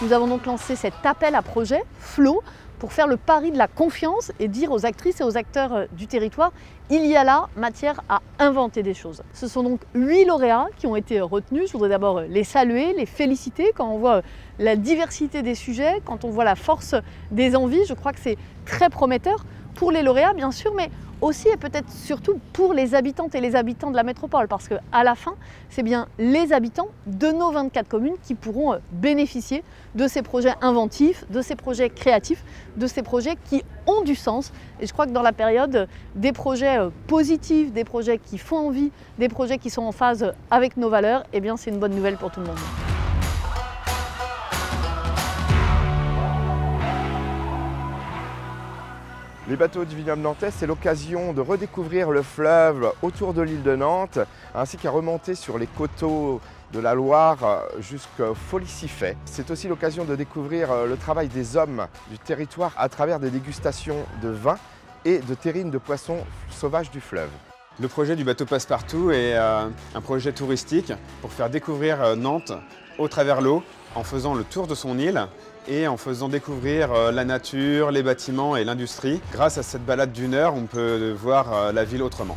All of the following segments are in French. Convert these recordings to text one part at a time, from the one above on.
Nous avons donc lancé cet appel à projet, Flow, pour faire le pari de la confiance et dire aux actrices et aux acteurs du territoire, il y a là matière à inventer des choses. Ce sont donc 8 lauréats qui ont été retenus. Je voudrais d'abord les saluer, les féliciter. Quand on voit la diversité des sujets, quand on voit la force des envies, je crois que c'est très prometteur pour les lauréats bien sûr, mais aussi et peut-être surtout pour les habitantes et les habitants de la métropole, parce qu'à la fin, c'est bien les habitants de nos 24 communes qui pourront bénéficier de ces projets inventifs, de ces projets créatifs, de ces projets qui ont du sens. Et je crois que dans la période des projets positifs, des projets qui font envie, des projets qui sont en phase avec nos valeurs, eh bien c'est une bonne nouvelle pour tout le monde. Les bateaux du vignoble nantais, c'est l'occasion de redécouvrir le fleuve autour de l'île de Nantes, ainsi qu'à remonter sur les coteaux de la Loire jusqu'au Folicifet. C'est aussi l'occasion de découvrir le travail des hommes du territoire à travers des dégustations de vin et de terrines de poissons sauvages du fleuve. Le projet du bateau Passepartout est un projet touristique pour faire découvrir Nantes au travers l'eau, en faisant le tour de son île et en faisant découvrir la nature, les bâtiments et l'industrie. Grâce à cette balade d'1 heure, on peut voir la ville autrement.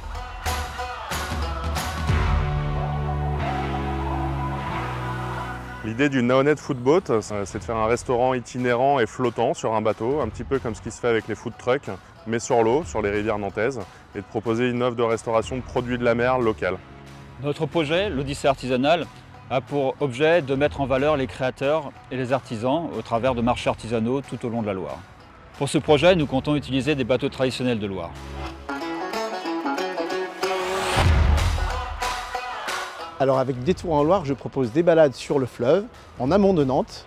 L'idée du Naonet Food Boat, c'est de faire un restaurant itinérant et flottant sur un bateau, un petit peu comme ce qui se fait avec les food trucks, mais sur l'eau, sur les rivières nantaises, et de proposer une offre de restauration de produits de la mer locale. Notre projet, l'Odyssée artisanale, a pour objet de mettre en valeur les créateurs et les artisans au travers de marchés artisanaux tout au long de la Loire. Pour ce projet, nous comptons utiliser des bateaux traditionnels de Loire. Alors avec Détour en Loire, je propose des balades sur le fleuve, en amont de Nantes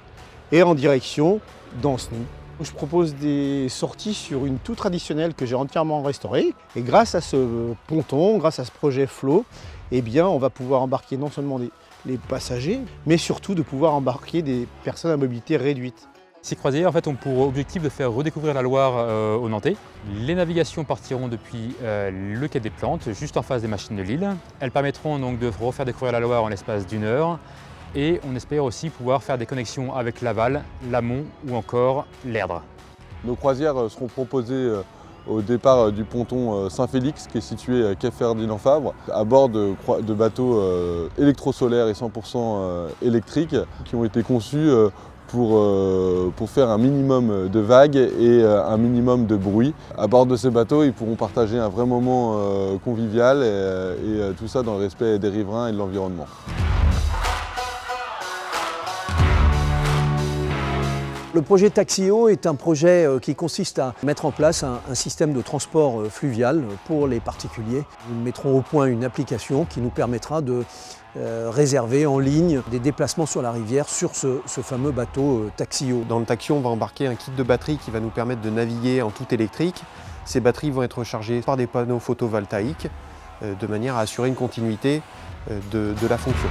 et en direction d'Ancenis. Je propose des sorties sur une toux traditionnelle que j'ai entièrement restaurée. Et grâce à ce ponton, grâce à ce projet Flow, eh bien, on va pouvoir embarquer non seulement les passagers, mais surtout de pouvoir embarquer des personnes à mobilité réduite. Ces croisières en fait, ont pour objectif de faire redécouvrir la Loire aux Nantais. Les navigations partiront depuis le quai des Plantes, juste en face des machines de Lille. Elles permettront donc de refaire découvrir la Loire en l'espace d'1 heure. Et on espère aussi pouvoir faire des connexions avec Laval, l'Amont ou encore l'Erdre. Nos croisières seront proposées au départ du ponton Saint-Félix qui est situé à quai Ferdinand Fabre, à bord de bateaux électrosolaires et 100% électriques qui ont été conçus pour faire un minimum de vagues et un minimum de bruit. À bord de ces bateaux, ils pourront partager un vrai moment convivial et tout ça dans le respect des riverains et de l'environnement. Le projet Taxio est un projet qui consiste à mettre en place un système de transport fluvial pour les particuliers. Nous mettrons au point une application qui nous permettra de réserver en ligne des déplacements sur la rivière sur ce fameux bateau Taxio. Dans le Taxio, on va embarquer un kit de batterie qui va nous permettre de naviguer en tout électrique. Ces batteries vont être rechargées par des panneaux photovoltaïques de manière à assurer une continuité de la fonction.